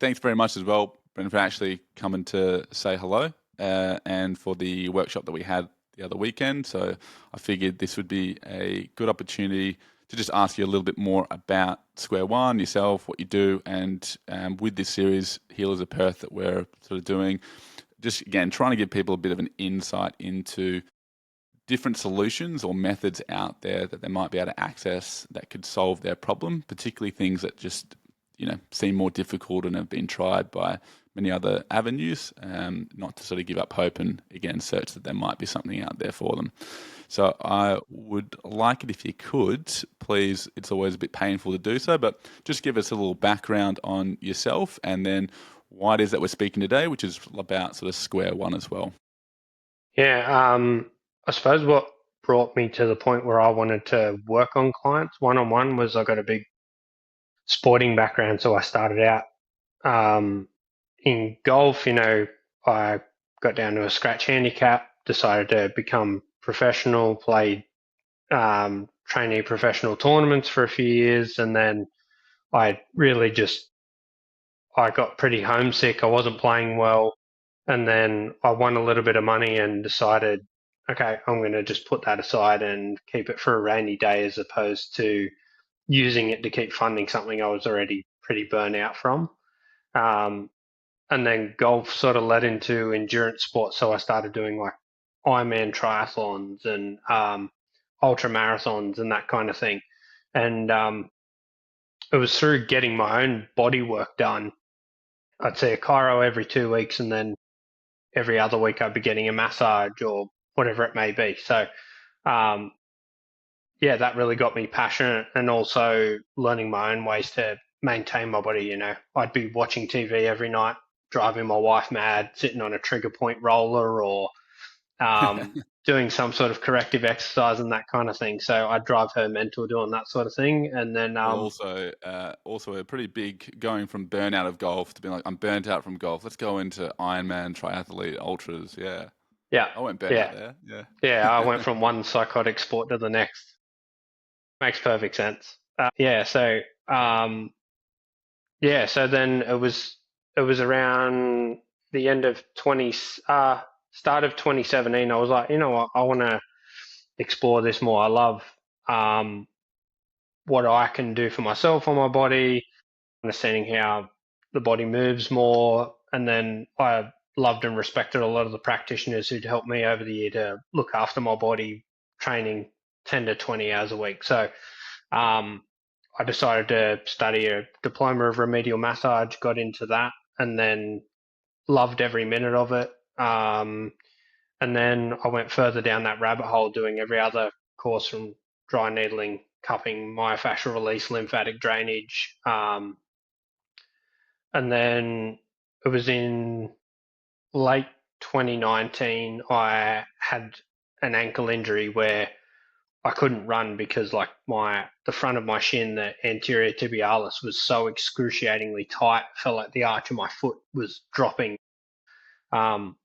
thanks very much as well, Brendan, for actually coming to say hello and for the workshop that we had the other weekend. So I figured this would be a good opportunity to just ask you a little bit more about Square1, yourself, what you do, and with this series, Healers of Perth, that we're sort of doing, just again, trying to give people a bit of an insight into different solutions or methods out there that they might be able to access that could solve their problem, particularly things that just, seem more difficult and have been tried by many other avenues, not to sort of give up hope and, again, search that there might be something out there for them. So I would like it if you could, please, it's always a bit painful to do so, but just give us a little background on yourself and then why it is that we're speaking today, which is about sort of Square1 as well. Yeah, I suppose what brought me to the point where I wanted to work on clients one-on-one was I got a big sporting background, so I started out in golf. I got down to a scratch handicap, decided to become professional, played trainee professional tournaments for a few years, and then I really I got pretty homesick. I wasn't playing well, and then I won a little bit of money and decided, okay, I'm going to just put that aside and keep it for a rainy day as opposed to using it to keep funding something I was already pretty burnt out from. Um, and then golf sort of led into endurance sports, so I started doing like Ironman triathlons and ultra marathons and that kind of thing. And it was through getting my own body work done. I'd see a chiro every 2 weeks, and then every other week I'd be getting a massage or whatever it may be. So, um, yeah, that really got me passionate, and also learning my own ways to maintain my body. I'd be watching TV every night, driving my wife mad, sitting on a trigger point roller or doing some sort of corrective exercise and that kind of thing. So I'd drive her mental doing that sort of thing. And then, But also a pretty big going from burnout of golf to being like, I'm burnt out from golf. Let's go into Ironman, triathlete, ultras. Yeah. yeah, I went burnt yeah, out there. Yeah. yeah, I went from one psychotic sport to the next. Makes perfect sense. So then it was around the end of start of 2017. I was like, you know what, I want to explore this more. I love um, what I can do for myself on my body, understanding how the body moves more, and then I loved and respected a lot of the practitioners who'd helped me over the year to look after my body, training 10 to 20 hours a week. So um, I decided to study a diploma of remedial massage, got into that, and then loved every minute of it. And then I went further down that rabbit hole, doing every other course from dry needling, cupping, myofascial release, lymphatic drainage. And then it was in late 2019, I had an ankle injury where I couldn't run because like the front of my shin, the anterior tibialis, was so excruciatingly tight. It felt like the arch of my foot was dropping. Um,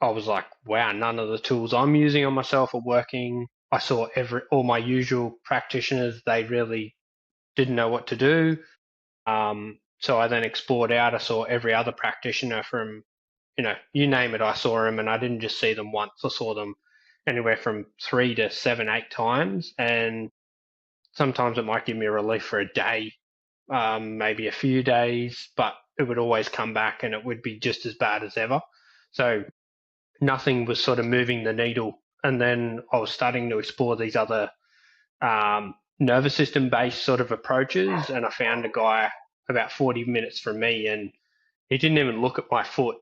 I was like, wow, none of the tools I'm using on myself are working. I saw all my usual practitioners, they really didn't know what to do. So I then explored out. I saw every other practitioner from, you name it, I saw them, and I didn't just see them once. I saw them anywhere from 3 to 7, 8 times, and sometimes it might give me a relief for a day, maybe a few days, but it would always come back and it would be just as bad as ever. So nothing was sort of moving the needle. And then I was starting to explore these other nervous system based sort of approaches. And I found a guy about 40 minutes from me, and he didn't even look at my foot.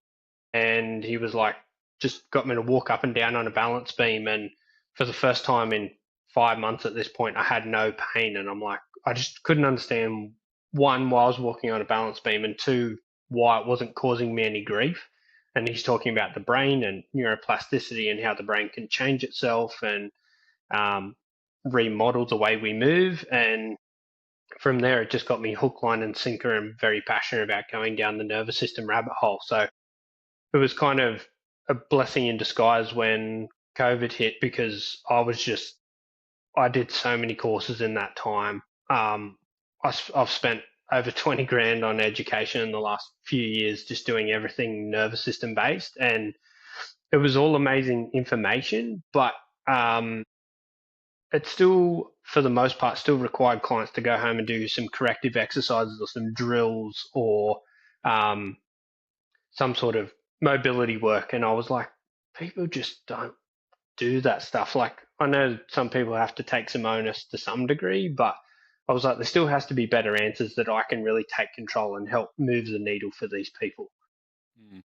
And he was like, just got me to walk up and down on a balance beam. And for the first time in 5 months at this point, I had no pain. And I'm like, I just couldn't understand, one, why I was walking on a balance beam, and two, why it wasn't causing me any grief. And he's talking about the brain and neuroplasticity and how the brain can change itself and um, remodel the way we move. And from there, it just got me hook, line, and sinker, and very passionate about going down the nervous system rabbit hole. So it was kind of a blessing in disguise when COVID hit, because I did so many courses in that time. I've spent over 20 grand on education in the last few years, just doing everything nervous system based. And it was all amazing information, but it still, for the most part, still required clients to go home and do some corrective exercises or some drills or um, some sort of mobility work. And I was like, people just don't do that stuff. Like, I know some people have to take some onus to some degree, but I was like, there still has to be better answers that I can really take control and help move the needle for these people. Mm.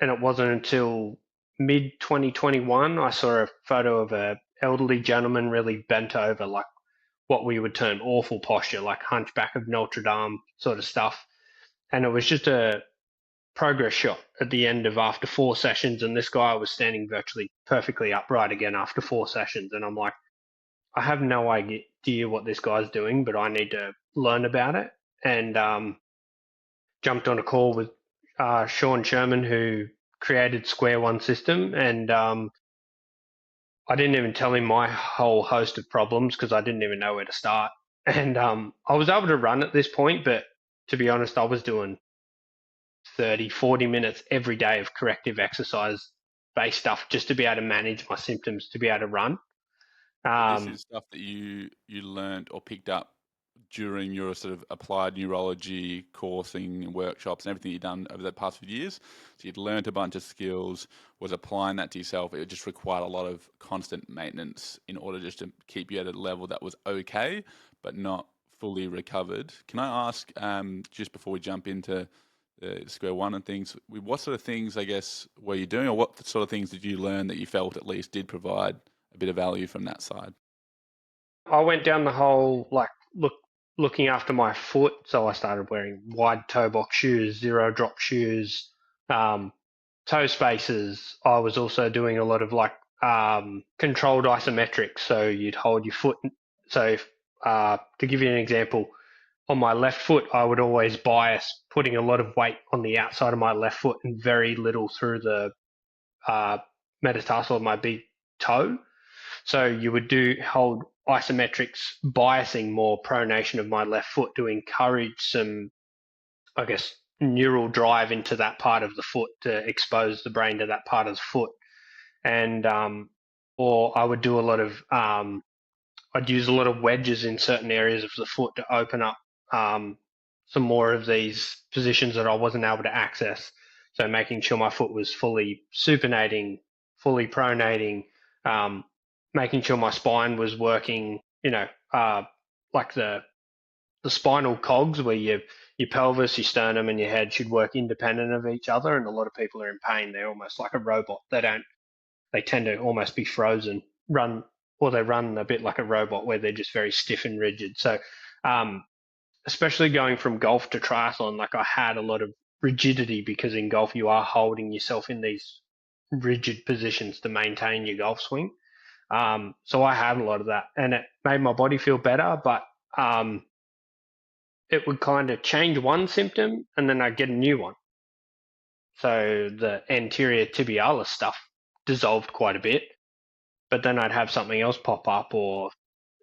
And it wasn't until mid 2021 I saw a photo of a elderly gentleman really bent over, like what we would term awful posture, like Hunchback of Notre Dame sort of stuff. And it was just a progress shot at the end of after 4 sessions, and this guy was standing virtually perfectly upright again after 4 sessions. And I'm like, I have no idea what this guy's doing, but I need to learn about it. And jumped on a call with Sean Sherman, who created Square1 system, and I didn't even tell him my whole host of problems because I didn't even know where to start. And I was able to run at this point, but to be honest, I was doing 30, 40 minutes every day of corrective exercise based stuff just to be able to manage my symptoms, to be able to run. So this Um, is stuff that you learned or picked up during your sort of applied neurology coursing and workshops and everything you've done over the past few years. So you'd learned a bunch of skills, was applying that to yourself. It just required a lot of constant maintenance in order just to keep you at a level that was okay, but not fully recovered. Can I ask, just before we jump into Square One and things, what sort of things, I guess, were you doing, or what sort of things did you learn that you felt at least did provide a bit of value from that side? I went down the whole looking after my foot, so I started wearing wide toe box shoes, zero drop shoes, um, toe spaces. I was also doing a lot of controlled isometrics, so you'd hold your foot. So to give you an example, on my left foot, I would always bias putting a lot of weight on the outside of my left foot and very little through the uh, metatarsal of my big toe. So you would do hold isometrics, biasing more pronation of my left foot to encourage some, I guess, neural drive into that part of the foot to expose the brain to that part of the foot. And or I would do a lot of I'd use a lot of wedges in certain areas of the foot to open up some more of these positions that I wasn't able to access. So making sure my foot was fully supinating, fully pronating, um, making sure my spine was working. Like the spinal cogs where your pelvis, your sternum, and your head should work independent of each other. And a lot of people are in pain. They're almost like a robot. They tend to almost be frozen, they run a bit like a robot where they're just very stiff and rigid. So, especially going from golf to triathlon, like I had a lot of rigidity because in golf you are holding yourself in these rigid positions to maintain your golf swing. So I had a lot of that, and it made my body feel better, but it would kind of change one symptom and then I'd get a new one. So the anterior tibialis stuff dissolved quite a bit, but then I'd have something else pop up, or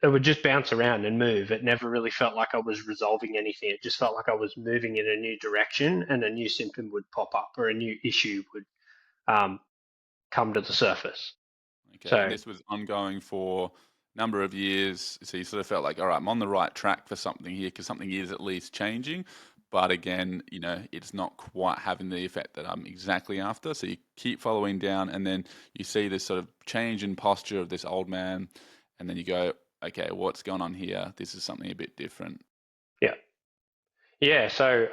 it would just bounce around and move. It never really felt like I was resolving anything. It just felt like I was moving in a new direction, and a new symptom would pop up or a new issue would um, come to the surface. Okay, and So this was ongoing for a number of years. So you sort of felt like, all right, I'm on the right track for something here because something is at least changing. But again, it's not quite having the effect that I'm exactly after. So you keep following down, and then you see this sort of change in posture of this old man, and then you go, okay, what's going on here? This is something a bit different. yeah, yeah. So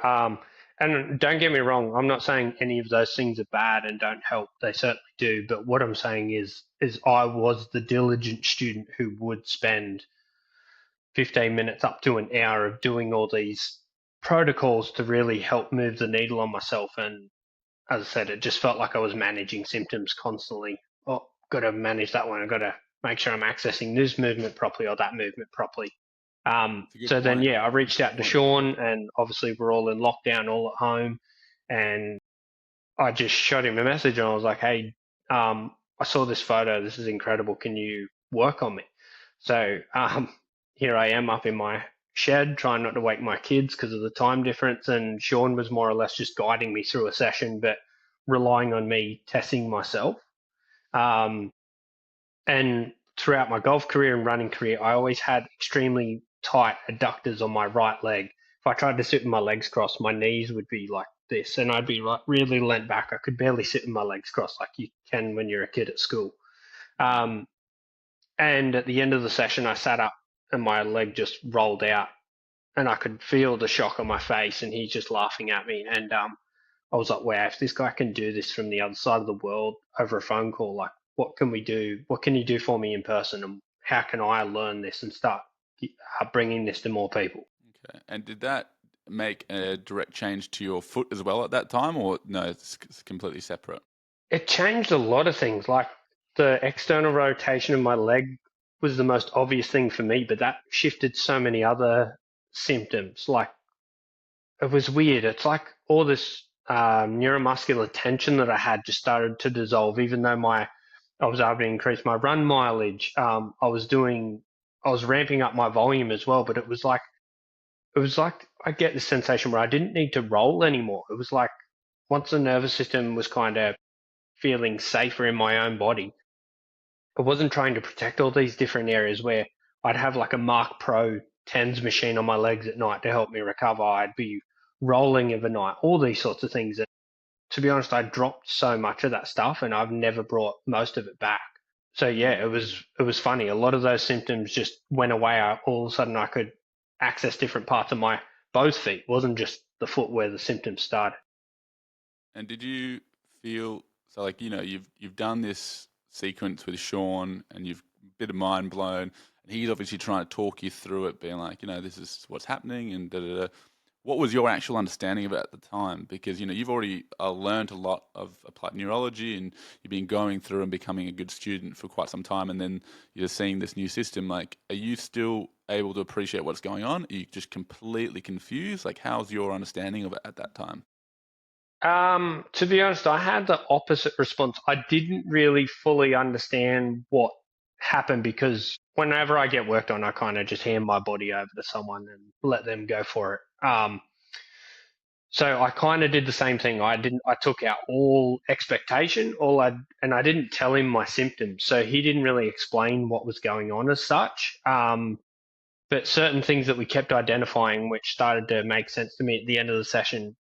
and don't get me wrong, I'm not saying any of those things are bad and don't help. They certainly do. But what I'm saying is I was the diligent student who would spend 15 minutes up to an hour of doing all these protocols to really help move the needle on myself. And as I said, it just felt like I was managing symptoms constantly. Oh, got to manage that one. I've got to make sure I'm accessing this movement properly or that movement properly. It's a good So then, point. yeah, I reached Good out to point. Sean, and obviously we're all in lockdown, all at home. And I just shot him a message, and I was like, "Hey, I saw this photo. This is incredible. Can you work on me?" So here I am up in my shed, trying not to wake my kids because of the time difference. And Sean was more or less just guiding me through a session, but relying on me testing myself. Um, and throughout my golf career and running career, I always had extremely tight adductors on my right leg. If I tried to sit with my legs crossed, my knees would be like this, and I'd be like really leant back. I could barely sit with my legs crossed like you can when you're a kid at school. Um, and at the end of the session, I sat up and my leg just rolled out, and I could feel the shock on my face, and he's just laughing at me. And I was like, wow, if this guy can do this from the other side of the world over a phone call, like, what can we do? What can you do for me in person? And how can I learn this and start bringing this to more people? Okay. And did that make a direct change to your foot as well at that time, or no, it's completely separate? It changed a lot of things. Like the external rotation of my leg was the most obvious thing for me, but that shifted so many other symptoms. Like it was weird. It's like all this neuromuscular tension that I had just started to dissolve, even though I was able to increase my run mileage. I was ramping up my volume as well, but it was like I get this sensation where I didn't need to roll anymore. It was like once the nervous system was kind of feeling safer in my own body, I wasn't trying to protect all these different areas where I'd have like a Mark Pro TENS machine on my legs at night to help me recover. I'd be rolling of a night, all these sorts of things. And to be honest, I dropped so much of that stuff and I've never brought most of it back. So yeah, Mm. it was funny. A lot of those symptoms just went away. All of a sudden I could access different parts of my both feet. It wasn't just the foot where the symptoms started. And did you feel so like you've done this sequence with Sean and you've a bit of mind blown and he's obviously trying to talk you through it, being like, this is what's happening and da da da. What was your actual understanding of it at the time? Because you've already learned a lot of applied neurology and you've been going through and becoming a good student for quite some time, and then you're seeing this new system. Like, are you still able to appreciate what's going on? Are you just completely confused? Like, how's your understanding of it at that time? To be honest, I had the opposite response. I didn't really fully understand what happened because whenever I get worked on, I kind of just hand my body over to someone and let them go for it. So I kind of did the same thing. I took out all expectation, and I didn't tell him my symptoms. So he didn't really explain what was going on as such. But certain things that we kept identifying, which started to make sense to me at the end of the session,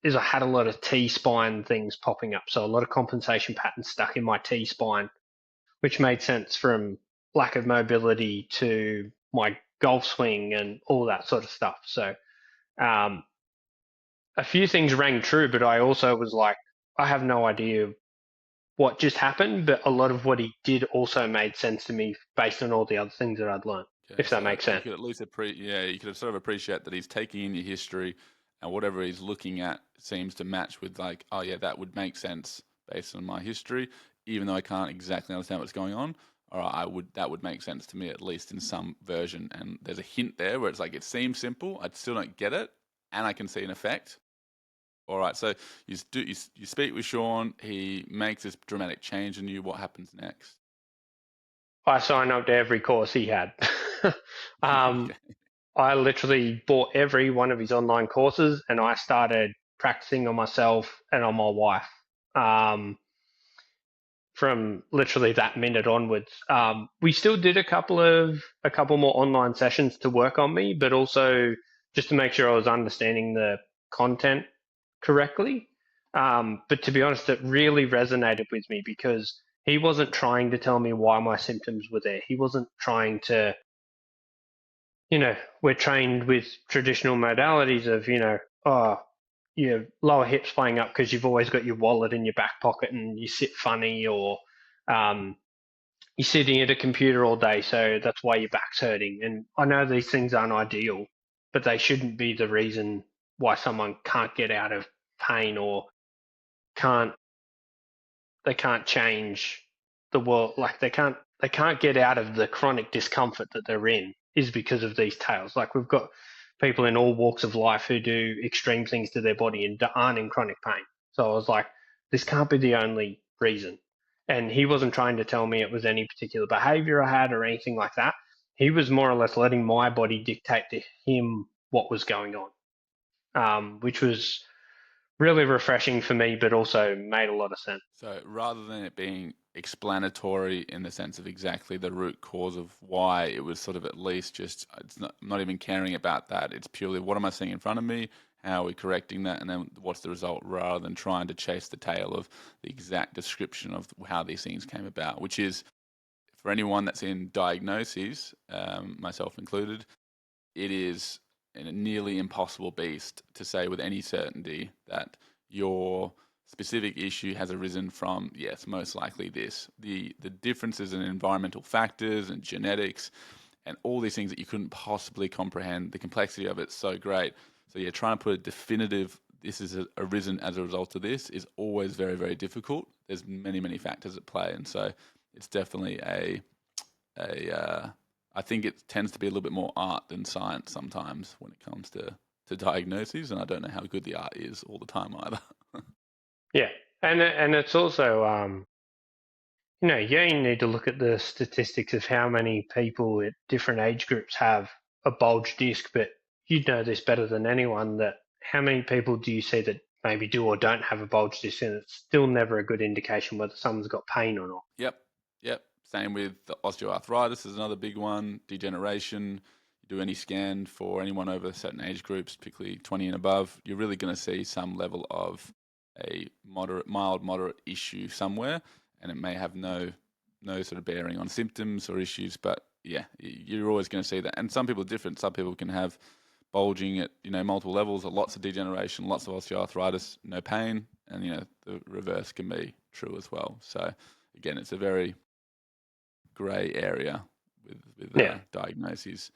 is I had a lot of T-spine things popping up. So a lot of compensation patterns stuck in my T-spine, which made sense from lack of mobility to my golf swing and all that sort of stuff. So um, a few things rang true, but I also was like, I have no idea what just happened, but a lot of what he did also made sense to me based on all the other things that I'd learned, Okay, if that so makes you sense. could at least you could sort of appreciate that he's taking in your history and whatever he's looking at seems to match with like, oh yeah, that would make sense based on my history, even though I can't exactly understand what's going on. Or that would make sense to me at least in some version. And there's a hint there where it's like it seems simple, I still don't get it, and I can see an effect. All right, so you speak with Sean, he makes this dramatic change in you. What happens next? I signed up to every course he had. um, Okay. I literally bought every one of his online courses and I started practicing on myself and on my wife. Um, from literally that minute onwards. We still did a couple more online sessions to work on me, but also just to make sure I was understanding the content correctly. But to be honest, it really resonated with me because he wasn't trying to tell me why my symptoms were there. He wasn't trying to, we're trained with traditional modalities of, oh, your lower hips playing up because you've always got your wallet in your back pocket and you sit funny, or um, you're sitting at a computer all day, so that's why your back's hurting. And I know these things aren't ideal, but they shouldn't be the reason why someone can't get out of pain or can't they can't change the world. Like they can't get out of the chronic discomfort that they're in is because of these tales. Like we've got people in all walks of life who do extreme things to their body and aren't in chronic pain. So I was like, this can't be the only reason. And he wasn't trying to tell me it was any particular behavior I had or anything like that. he was more or less letting my body dictate to him what was going on, which was really refreshing for me, but also made a lot of sense. So rather than it being explanatory in the sense of exactly the root cause of why, it was sort of at least just, it's not, I'm not even caring about that. It's purely what am I seeing in front of me? How are we correcting that? And then what's the result, rather than trying to chase the tail of the exact description of how these things came about, which is, for anyone that's in diagnoses, myself included, it is a nearly impossible beast to say with any certainty that your specific issue has arisen from, yes, most likely this. The differences in environmental factors and genetics and all these things that you couldn't possibly comprehend, the complexity of it's so great. So yeah, trying to put a definitive, this is arisen as a result of this, is always very, very difficult. There's many, many factors at play, and so it's definitely I think it tends to be a little bit more art than science sometimes when it comes to diagnoses, and I don't know how good the art is all the time either. Yeah, and it's also you need to look at the statistics of how many people at different age groups have a bulge disc, but you'd know this better than anyone, that how many people do you see that maybe do or don't have a bulge disc, and it's still never a good indication whether someone's got pain or not. Yep, yep. Same with the osteoarthritis is another big one. Degeneration. You do any scan for anyone over certain age groups, particularly 20 and above, you're really going to see some level of a mild, moderate issue somewhere, and it may have no sort of bearing on symptoms or issues, but yeah, you're always going to see that. And some people are different. Some people can have bulging at multiple levels, or lots of degeneration, lots of osteoarthritis, no pain, and the reverse can be true as well. So again, it's a very grey area with Yeah, diagnoses.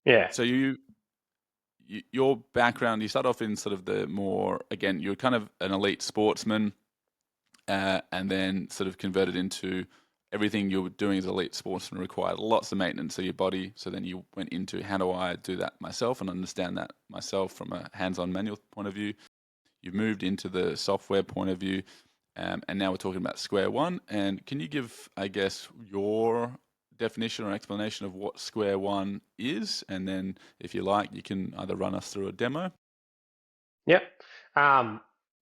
yeah, So your background, you start off in sort of the more, again, you're kind of an elite sportsman, and then sort of converted into everything you were doing as an elite sportsman required lots of maintenance of your body. So then you went into, how do I do that myself and understand that myself from a hands-on manual point of view? You've moved into the software point of view, and now we're talking about Square1. And can you give, I guess, your definition or explanation of what Square1 is? And then, if you like, you can either run us through a demo. yep.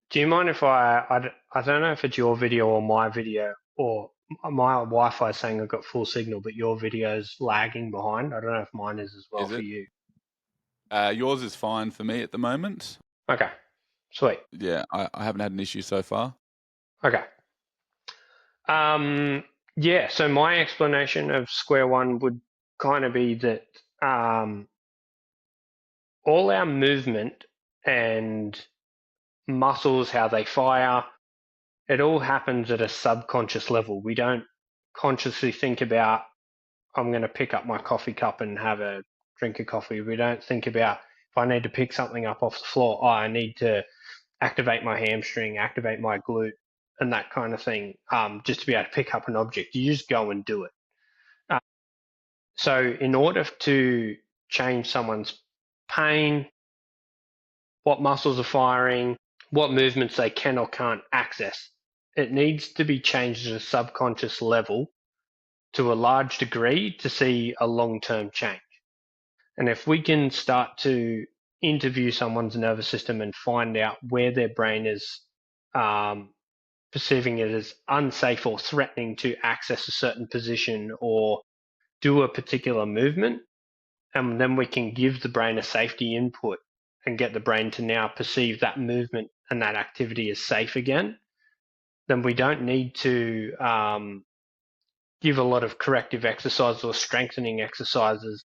Do you mind if I don't know if it's your video or my video, or my Wi-Fi is saying I've got full signal, but your video's lagging behind. I don't know if mine is as well Is for it? you. Yours is fine for me at the moment. Okay, sweet. Yeah, I haven't had an issue so far. Okay. Um, yeah, so my explanation of Square 1 would kind of be that um, all our movement and muscles, how they fire, it all happens at a subconscious level. We don't consciously think about, I'm going to pick up my coffee cup and have a drink of coffee. We don't think about, if I need to pick something up off the floor, I need to activate my hamstring, activate my glute, and that kind of thing, just to be able to pick up an object. You just go and do it. Uh, so, in order to change someone's pain, what muscles are firing, what movements they can or can't access, it needs to be changed at a subconscious level to a large degree to see a long term change. And if we can start to interview someone's nervous system and find out where their brain is um, perceiving it as unsafe or threatening to access a certain position or do a particular movement, and then we can give the brain a safety input and get the brain to now perceive that movement and that activity as safe again, then we don't need to give a lot of corrective exercises or strengthening exercises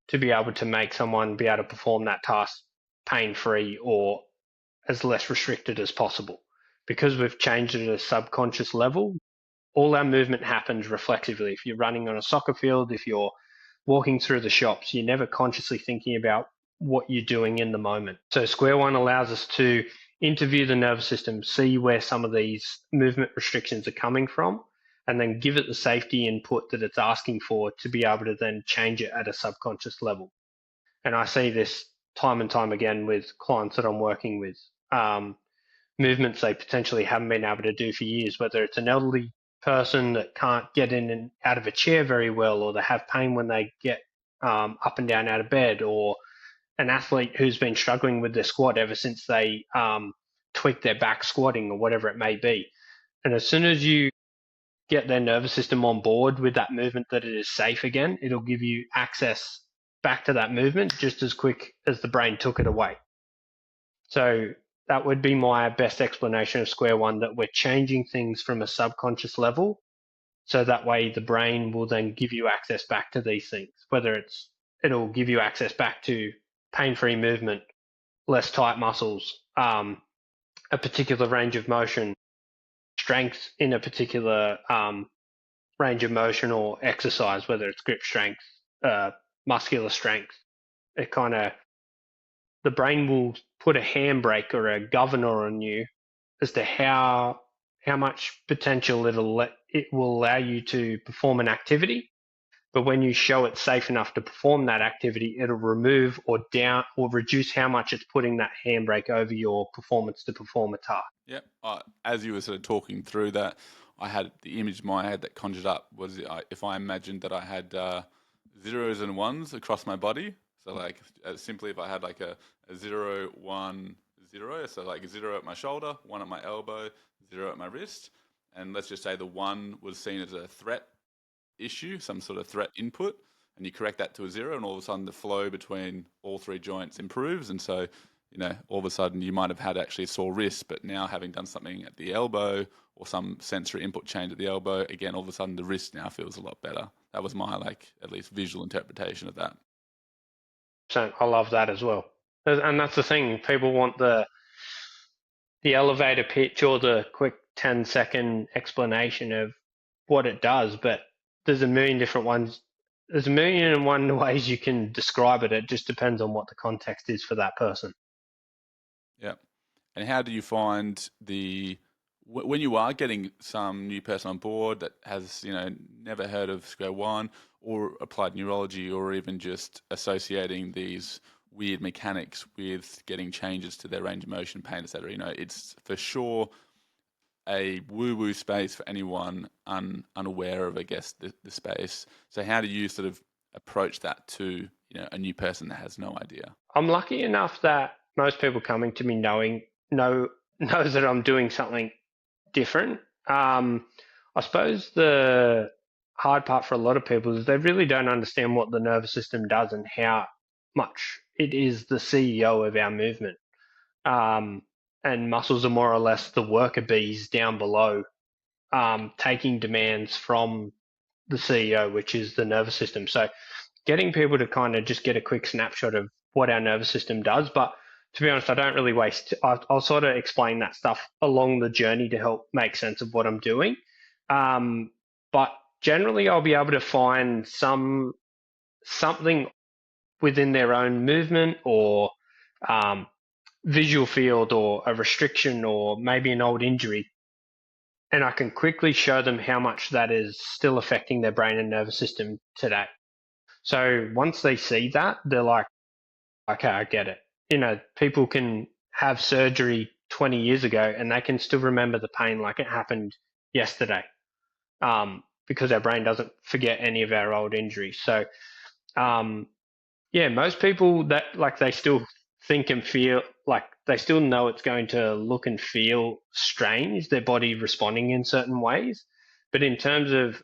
to be able to make someone be able to perform that task pain free or as less restricted as possible. Because we've changed it at a subconscious level, all our movement happens reflexively. If you're running on a soccer field, if you're walking through the shops, you're never consciously thinking about what you're doing in the moment. So Square 1 allows us to interview the nervous system, see where some of these movement restrictions are coming from, and then give it the safety input that it's asking for to be able to then change it at a subconscious level. And I see this time and time again with clients that I'm working with. Movements they potentially haven't been able to do for years, whether it's an elderly person that can't get in and out of a chair very well, or they have pain when they get up and down out of bed, or an athlete who's been struggling with their squat ever since they tweaked their back squatting or whatever it may be. And as soon as you get their nervous system on board with that movement, that it is safe again, it'll give you access back to that movement just as quick as the brain took it away. So that would be my best explanation of Square1, that we're changing things from a subconscious level, so that way the brain will then give you access back to these things, whether it'll give you access back to pain-free movement, less tight muscles, a particular range of motion, strength in a particular range of motion or exercise, whether it's grip strength, muscular strength. It kind of, the brain will put a handbrake or a governor on you as to how much potential it will allow you to perform an activity. But when you show it safe enough to perform that activity, it'll remove or down or reduce how much it's putting that handbrake over your performance to perform a task. Yep. As you were sort of talking through that, I had the image in my head that conjured up was if I imagined that I had zeros and ones across my body. So like simply if I had like a 0, 1, 0, so like 0 at my shoulder, 1 at my elbow, 0 at my wrist, and let's just say the 1 was seen as a threat issue, some sort of threat input, and you correct that to a 0, and all of a sudden the flow between all three joints improves, and so all of a sudden you might have had actually a sore wrist, but now having done something at the elbow or some sensory input change at the elbow, again, all of a sudden the wrist now feels a lot better. That was my at least visual interpretation of that. So I love that as well. And that's the thing, people want the elevator pitch or the quick 10-second explanation of what it does, but there's a million different ones. There's a million and one ways you can describe it. It just depends on what the context is for that person. Yeah. And how do you find when you are getting some new person on board that has, never heard of Square1 or applied neurology, or even just associating these weird mechanics with getting changes to their range of motion, pain, etc. It's for sure a woo-woo space for anyone unaware of, I guess, the space. So how do you sort of approach that to, a new person that has no idea? I'm lucky enough that most people coming to me knows that I'm doing something different. I suppose the hard part for a lot of people is they really don't understand what the nervous system does and how much it is the CEO of our movement. And muscles are more or less the worker bees down below, taking demands from the CEO, which is the nervous system. So getting people to kind of just get a quick snapshot of what our nervous system does. But to be honest, I don't really I'll sort of explain that stuff along the journey to help make sense of what I'm doing. But generally, I'll be able to find something within their own movement or visual field or a restriction or maybe an old injury. And I can quickly show them how much that is still affecting their brain and nervous system today. So once they see that, they're like, okay, I get it. People can have surgery 20 years ago and they can still remember the pain like it happened yesterday, because our brain doesn't forget any of our old injuries. So, most people that they still think and feel like they still know it's going to look and feel strange, their body responding in certain ways. But in terms of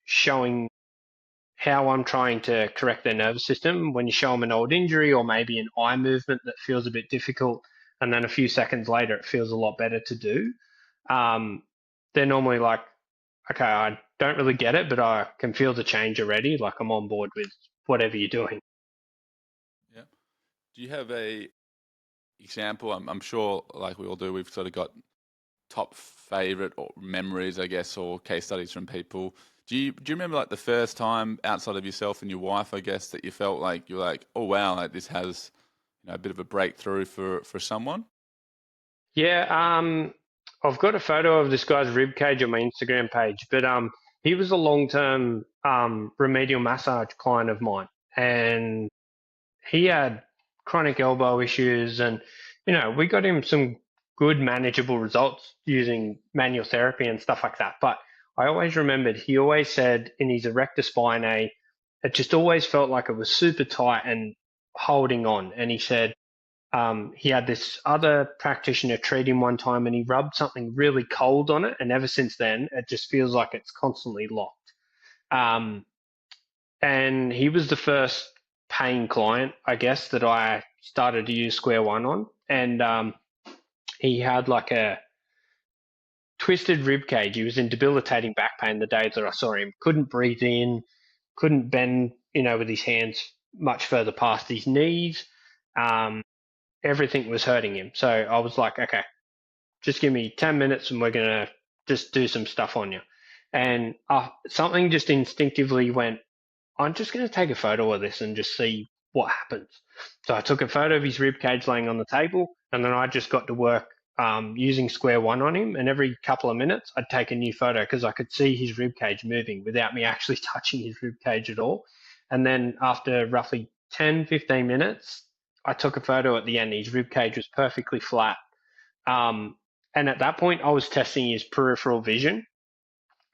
showing how I'm trying to correct their nervous system, when you show them an old injury or maybe an eye movement that feels a bit difficult, and then a few seconds later it feels a lot better to do, they're normally like, okay, I don't really get it, but I can feel the change already. Like I'm on board with whatever you're doing. Yeah. Do you have a example? I'm sure, like we all do, we've sort of got top favorite or memories, I guess, or case studies from people. Do you remember like the first time outside of yourself and your wife, I guess, that you felt like you're like, oh wow, like this has a bit of a breakthrough for someone? Yeah, I've got a photo of this guy's rib cage on my Instagram page, but he was a long-term remedial massage client of mine, and he had chronic elbow issues, and we got him some good manageable results using manual therapy and stuff like that. But I always remembered he always said in his erector spinae, it just always felt like it was super tight and holding on. And he said he had this other practitioner treat him one time and he rubbed something really cold on it. And ever since then, it just feels like it's constantly locked. Um, and he was the first paying client, I guess, that I started to use Square1 on. And he had like a twisted rib cage. He was in debilitating back pain the days that I saw him. Couldn't breathe in, couldn't bend, with his hands much further past his knees. Um, Everything was hurting him. So I was like, okay, just give me 10 minutes and we're going to just do some stuff on you. And something just instinctively went, I'm just going to take a photo of this and just see what happens. So I took a photo of his rib cage laying on the table, and then I just got to work using Square1 on him. And every couple of minutes, I'd take a new photo because I could see his rib cage moving without me actually touching his rib cage at all. And then after roughly 10, 15 minutes, I took a photo at the end. His rib cage was perfectly flat. Um, and at that point, I was testing his peripheral vision.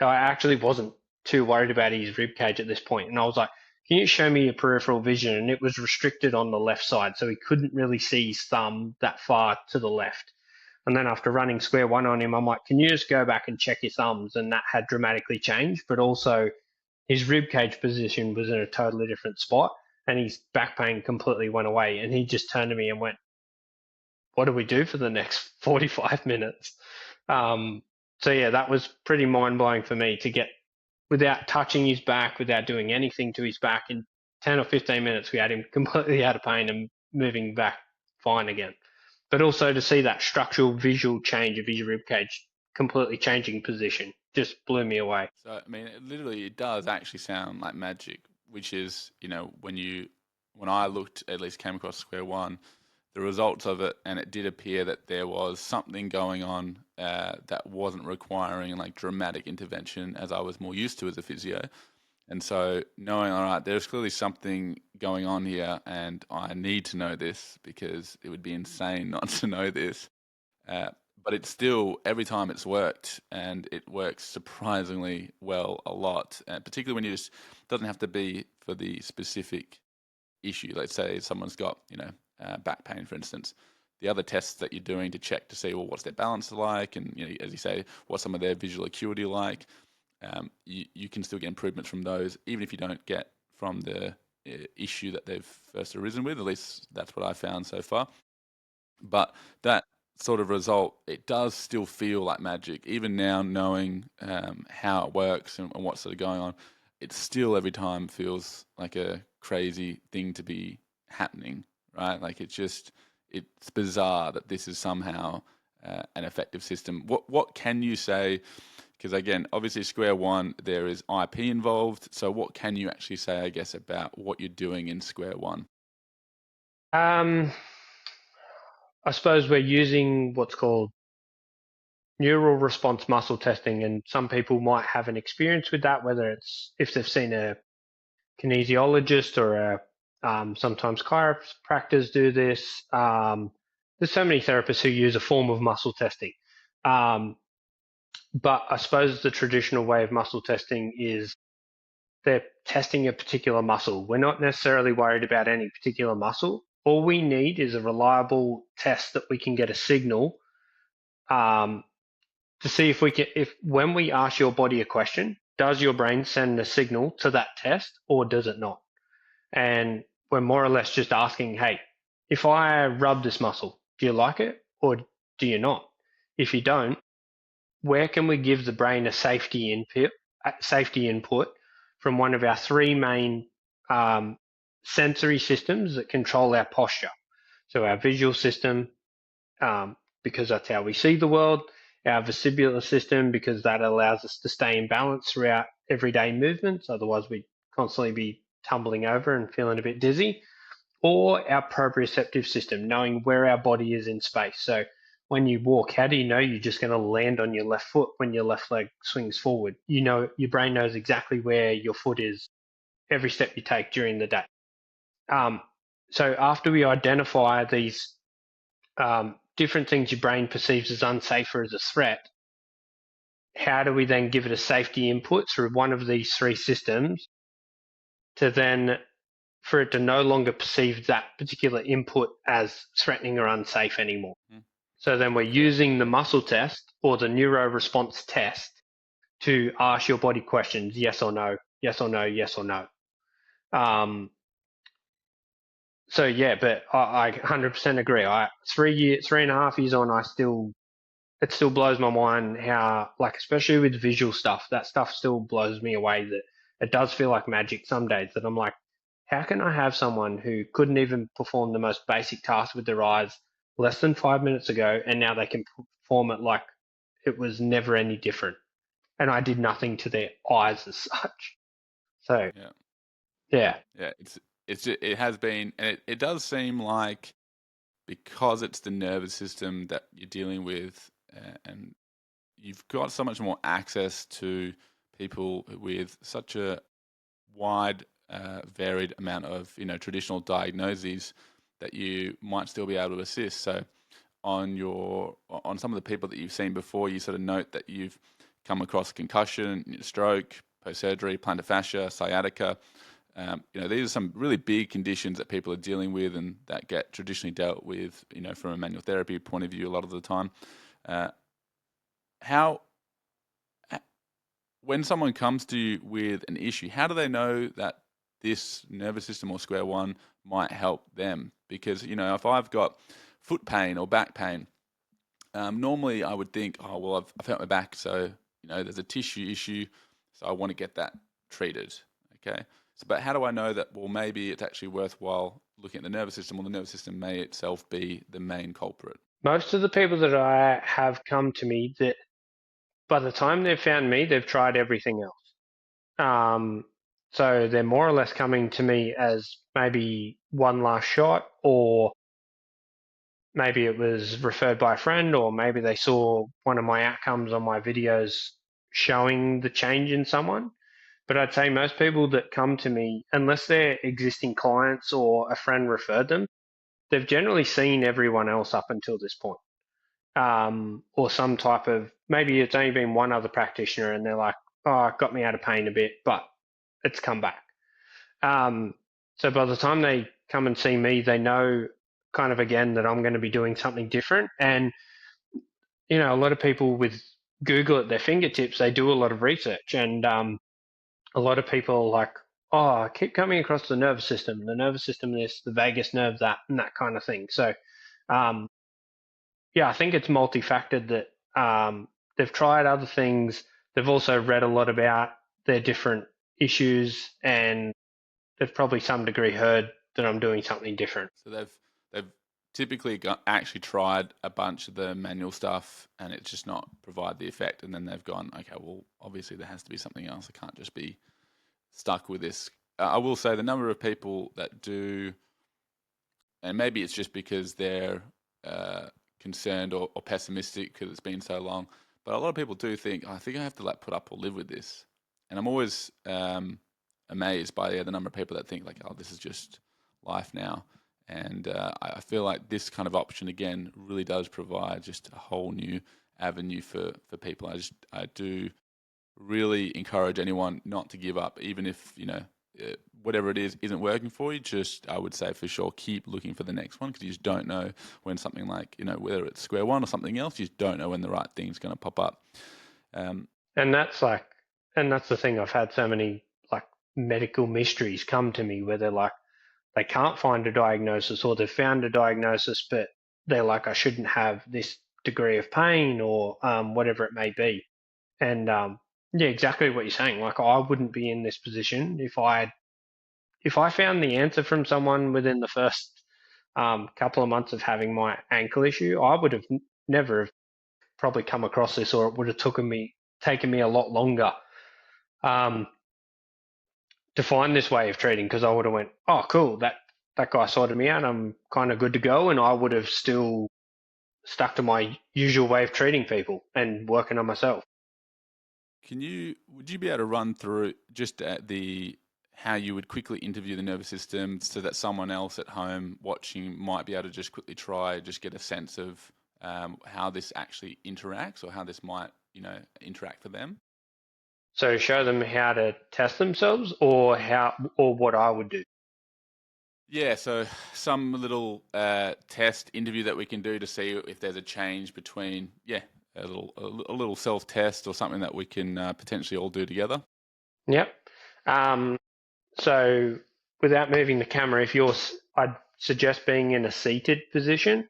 I actually wasn't too worried about his rib cage at this point, and I was like, "Can you show me your peripheral vision?" And it was restricted on the left side, so he couldn't really see his thumb that far to the left. And then after running Square1 on him, I'm like, "Can you just go back and check your thumbs?" And that had dramatically changed, but also his rib cage position was in a totally different spot, and his back pain completely went away. And he just turned to me and went, "What do we do for the next 45 minutes?" Um, so yeah, that was pretty mind blowing for me to get without touching his back, without doing anything to his back. In 10 or 15 minutes, we had him completely out of pain and moving back fine again. But also to see that structural visual change of his ribcage completely changing position just blew me away. So I mean, it does actually sound like magic, which is when I looked, at least came across Square1, the results of it, and it did appear that there was something going on that wasn't requiring like dramatic intervention as I was more used to as a physio. And so knowing, all right, there's clearly something going on here, and I need to know this because it would be insane not to know this. Uh, but it's still, every time it's worked, and it works surprisingly well a lot, particularly when doesn't have to be for the specific issue. Let's say someone's got, back pain, for instance. The other tests that you're doing to check to see, well, what's their balance like, and as you say, what's some of their visual acuity like. You can still get improvements from those, even if you don't get from the issue that they've first arisen with. At least that's what I found so far. But that sort of result, it does still feel like magic. Even now, knowing how it works and what's sort of going on, it still every time feels like a crazy thing to be happening, right? Like it's bizarre that this is somehow an effective system. What can you say? Because again, obviously Square1, there is IP involved. So what can you actually say, I guess, about what you're doing in Square1? Um, I suppose we're using what's called neural response muscle testing, and some people might have an experience with that, whether it's if they've seen a kinesiologist or sometimes chiropractors do this. There's so many therapists who use a form of muscle testing. Um, but I suppose the traditional way of muscle testing is they're testing a particular muscle. We're not necessarily worried about any particular muscle. All we need is a reliable test that we can get a signal um, to see if when we ask your body a question, does your brain send a signal to that test or does it not? And we're more or less just asking, hey, if I rub this muscle, do you like it or do you not? If you don't, where can we give the brain a safety input from one of our three main um, sensory systems that control our posture? So our visual system, because that's how we see the world, our vestibular system, because that allows us to stay in balance throughout everyday movements. Otherwise, we'd constantly be tumbling over and feeling a bit dizzy, or our proprioceptive system, knowing where our body is in space. So when you walk, how do you know you're just going to land on your left foot when your left leg swings forward? You know, your brain knows exactly where your foot is every step you take during the day. Um, so after we identify these different things your brain perceives as unsafe or as a threat, how do we then give it a safety input through one of these three systems to then for it to no longer perceive that particular input as threatening or unsafe anymore. Mm. So then we're Fair. using the muscle test or the neuro response test to ask your body questions, yes or no, yes or no, yes or no. So yeah, but I 100% agree. 3.5 years on, it still blows my mind how, like, especially with visual stuff, that stuff still blows me away. That it does feel like magic some days. That I'm like, how can I have someone who couldn't even perform the most basic task with their eyes less than 5 minutes ago, and now they can perform it like it was never any different, and I did nothing to their eyes as such. So Yeah. yeah, Yeah. It has been, and it does seem like because it's the nervous system that you're dealing with, and you've got so much more access to people with such a wide, varied amount of traditional diagnoses that you might still be able to assist. So on some of the people that you've seen before, you sort of note that you've come across concussion, stroke, post surgery, plantar fascia, sciatica. These are some really big conditions that people are dealing with and that get traditionally dealt with, from a manual therapy point of view, a lot of the time. Uh, how, when someone comes to you with an issue, how do they know that this nervous system or Square1 might help them? Because, if I've got foot pain or back pain, normally I would think, oh, well, I've hurt my back, so, there's a tissue issue, so I want to get that treated, okay? So, but how do I know that, well, maybe it's actually worthwhile looking at the nervous system, or the nervous system may itself be the main culprit? most of the people that I have come to me, that by the time they've found me, they've tried everything else. Um, so they're more or less coming to me as maybe one last shot, or maybe it was referred by a friend, or maybe they saw one of my outcomes on my videos showing the change in someone. But I'd say most people that come to me, unless they're existing clients or a friend referred them, they've generally seen everyone else up until this point. Or some type of, maybe it's only been one other practitioner and they're like, oh, it got me out of pain a bit, but it's come back. Um, so by the time they come and see me, they know kind of again that I'm going to be doing something different. And, a lot of people with Google at their fingertips, they do a lot of research. And a lot of people are like, oh, I keep coming across the nervous system this, the vagus nerve that, and that kind of thing. So, um, yeah, I think it's multifactored that they've tried other things. They've also read a lot about their different issues, and they've probably some degree heard that I'm doing something different. So they've typically actually tried a bunch of the manual stuff, and it's just not provide the effect. And then they've gone, okay, well, obviously there has to be something else. I can't just be stuck with this. I will say the number of people that do, and maybe it's just because they're concerned or pessimistic because it's been so long. But a lot of people do think, oh, I think I have to put up or live with this. And I'm always amazed by the number of people that think like, oh, this is just life now. And I feel like this kind of option again really does provide just a whole new avenue for people. I do really encourage anyone not to give up, even if whatever it is isn't working for you. Just I would say for sure keep looking for the next one, because you just don't know when something like whether it's Square1 or something else, you just don't know when the right thing's going to pop up. Um, And that's like, and that's the thing. I've had so many like medical mysteries come to me where they're like, they can't find a diagnosis, or they've found a diagnosis, but they're like, I shouldn't have this degree of pain, or whatever it may be. And yeah, exactly what you're saying. Like, I wouldn't be in this position if I found the answer from someone within the first couple of months of having my ankle issue. I would have never have probably come across this, or it would have taken me a lot longer um, to find this way of treating, because I would have went, oh, cool, that guy sorted me out. I'm kind of good to go, and I would have still stuck to my usual way of treating people and working on myself. would you be able to run through just the how you would quickly interview the nervous system so that someone else at home watching might be able to just quickly try, just get a sense of how this actually interacts, or how this might, interact for them. So show them how to test themselves, or what I would do. Yeah, so some little test interview that we can do to see if there's a change between, a little self test or something that we can potentially all do together. Yep. So without moving the camera, I'd suggest being in a seated position,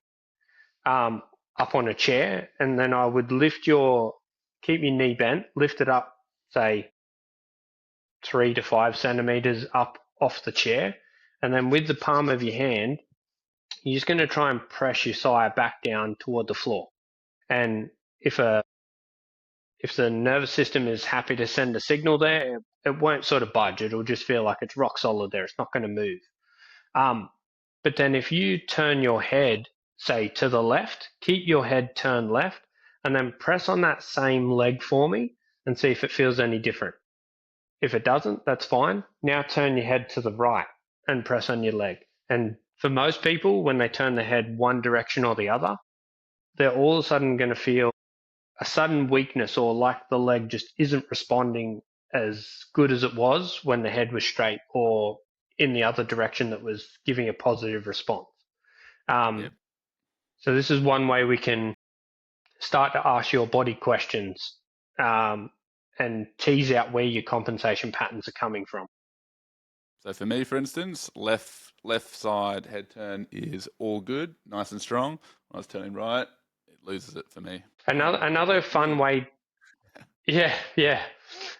up on a chair, and then I would keep your knee bent, lift it up, say 3 to 5 centimeters up off the chair, and then with the palm of your hand, you're just going to try and press your thigh back down toward the floor. And if the nervous system is happy to send a signal there, it won't sort of budge. It'll just feel like it's rock solid there. It's not going to move. But then if you turn your head, say to the left, keep your head turned left, and then press on that same leg for me and see if it feels any different. If it doesn't, that's fine. Now turn your head to the right and press on your leg. And for most people, when they turn their head one direction or the other, they're all of a sudden going to feel a sudden weakness, or like the leg just isn't responding as good as it was when the head was straight or in the other direction that was giving a positive response. Yep. So this is one way we can start to ask your body questions, and tease out where your compensation patterns are coming from. So for me, for instance, left side head turn is all good, nice and strong. When I was turning right, it loses it for me. Another fun way, yeah, yeah.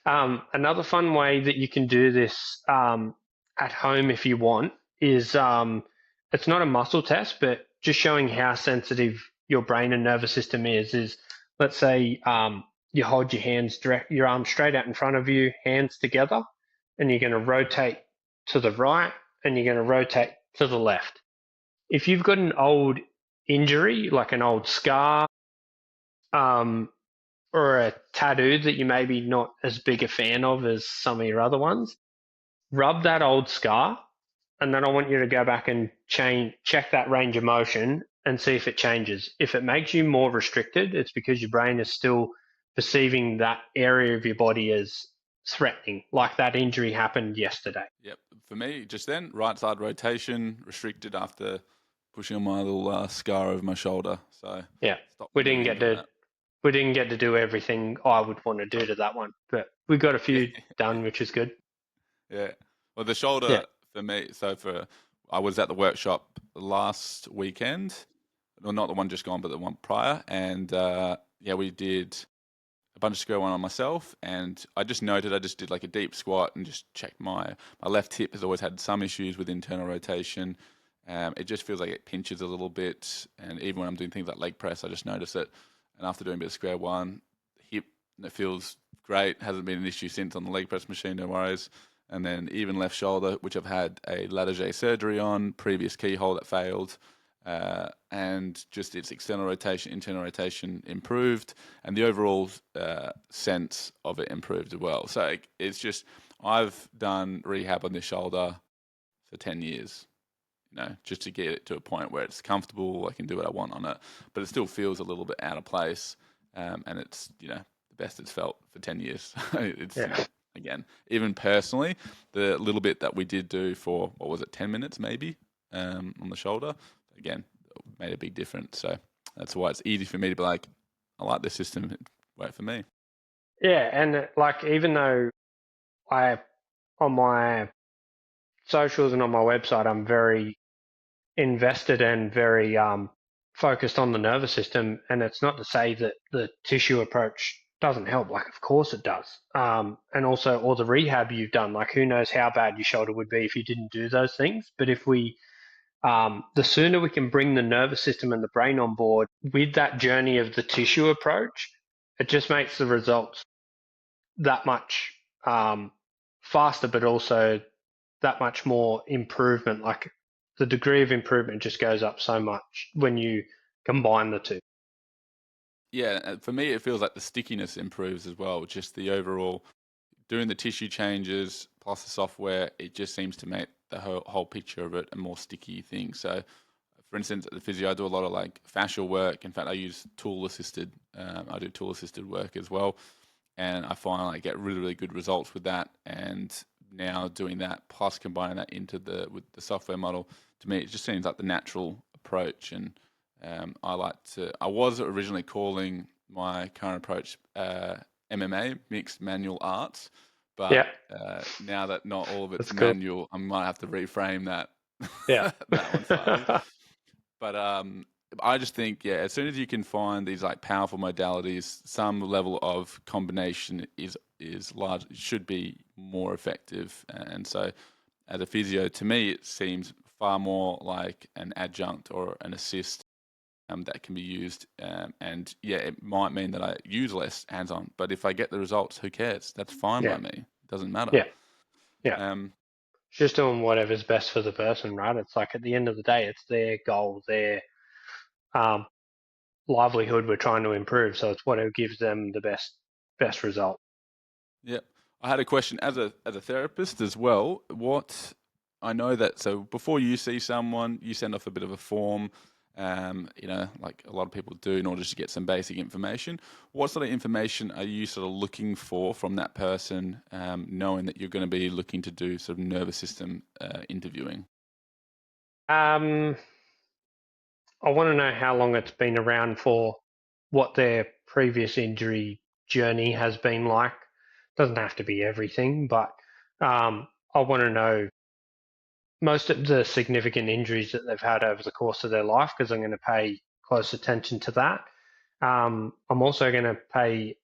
Another fun way that you can do this, at home if you want, is, it's not a muscle test, but just showing how sensitive your brain and nervous system is. Let's say, you hold your arms straight out in front of you, hands together, and you're going to rotate to the right and you're going to rotate to the left. If you've got an old injury, like an old scar, um, or a tattoo that you maybe not as big a fan of as some of your other ones, rub that old scar, and then I want you to go back and check that range of motion and see if it changes. If it makes you more restricted, it's because your brain is still perceiving that area of your body as threatening, like that injury happened yesterday. Yep. For me, just then, right side rotation restricted after pushing on my little scar over my shoulder. So Yeah, stop we me didn't doing any get of to that. we didn't get to do everything I would want to do to that one, but we got a few done, which is good. Yeah. Well, the Yeah. shoulder for me. I was at the workshop last weekend. Well, not the one just gone, but the one prior. And we did a bunch of Square1 on myself. And I just noted, I just did like a deep squat and just checked my left hip has always had some issues with internal rotation. It just feels like it pinches a little bit. And even when I'm doing things like leg press, I just notice it. And after doing a bit of Square1, hip, it feels great. Hasn't been an issue since on the leg press machine, no worries. And then even left shoulder, which I've had a lattier surgery on, previous keyhole that failed, and just its external rotation, internal rotation improved, and the overall sense of it improved as well. So it's just, I've done rehab on this shoulder for 10 years, just to get it to a point where it's comfortable, I can do what I want on it, but it still feels a little bit out of place, and it's, the best it's felt for 10 years. It's, Yeah. again, even personally, the little bit that we did do for, what was it, 10 minutes maybe, on the shoulder, again, made a big difference. So that's why it's easy for me to be like, I like this system, it worked for me. Yeah, and like even though I on my socials and on my website, I'm very invested and very, focused on the nervous system. And it's not to say that the tissue approach doesn't help. Like, of course it does. And also all the rehab you've done, like who knows how bad your shoulder would be if you didn't do those things. But the sooner we can bring the nervous system and the brain on board with that journey of the tissue approach, it just makes the results that much, faster, but also that much more improvement. Like the degree of improvement just goes up so much when you combine the two. Yeah, for me, it feels like the stickiness improves as well. Just the overall doing the tissue changes plus the software, it just seems to make the whole picture of it a more sticky thing. So for instance, at the physio, I do a lot of like fascial work. In fact, I use tool assisted. I do tool assisted work as well, and I find I get really really good results with that. And now doing that plus combining that into the with the software model, to me it just seems like the natural approach. And I like to. I was originally calling my current approach MMA, mixed manual arts, but Yeah, now that not all of it's that's cool. manual, I might have to reframe that Yeah. that one slightly. But I just think, yeah, as soon as you can find these like powerful modalities, some level of combination is large should be more effective. And so, as a physio, to me, it seems far more like an adjunct or an assist that can be used. And yeah, it might mean that I use less hands-on, but if I get the results, who cares? That's fine by Yeah. me. It doesn't matter. Yeah. Yeah. Um, Just doing whatever's best for the person, right? It's like at the end of the day, it's their goal, their um, livelihood we're trying to improve. So it's whatever gives them the best result. Yeah, I had a question as a therapist as well. What I know that so before you see someone, you send off a bit of a form, like a lot of people do in order to get some basic information. What sort of information are you sort of looking for from that person, knowing that you're going to be looking to do sort of nervous system interviewing? Um, I want to know how long it's been around for, what their previous injury journey has been like. Doesn't have to be everything, but I want to know most of the significant injuries that they've had over the course of their life because I'm going to pay close attention to that. I'm also going to pay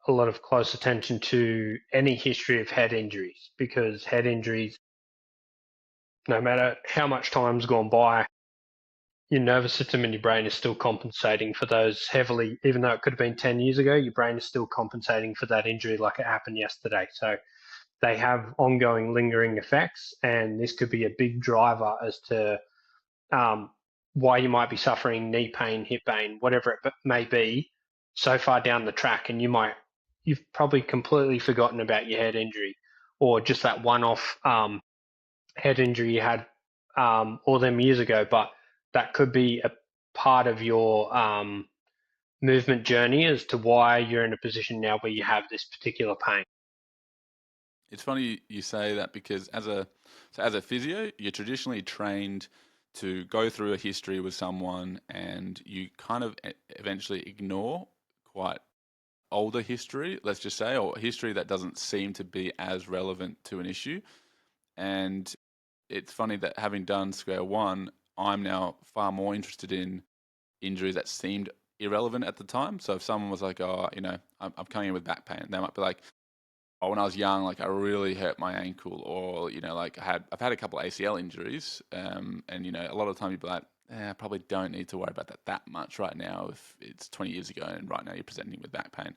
a lot of close attention to any history of head injuries because head injuries, no matter how much time's gone by, your nervous system and your brain is still compensating for those heavily, even though it could have been 10 years ago, your brain is still compensating for that injury like it happened yesterday. So they have ongoing lingering effects, and this could be a big driver as to um, why you might be suffering knee pain, hip pain, whatever it may be, so far down the track, and you've probably completely forgotten about your head injury, or just that one-off head injury you had all them years ago. But that could be a part of your movement journey as to why you're in a position now where you have this particular pain. It's funny you say that because as a physio, you're traditionally trained to go through a history with someone, and you kind of eventually ignore quite older history, let's just say, or history that doesn't seem to be as relevant to an issue. And it's funny that having done Square 1, I'm now far more interested in injuries that seemed irrelevant at the time. So if someone was like, "Oh, I'm coming in with back pain," they might be like, "Oh, when I was young, like I really hurt my ankle," or like I've had a couple of ACL injuries, and a lot of the time you'd be like, I probably don't need to worry about that much right now if it's 20 years ago and right now you're presenting with back pain.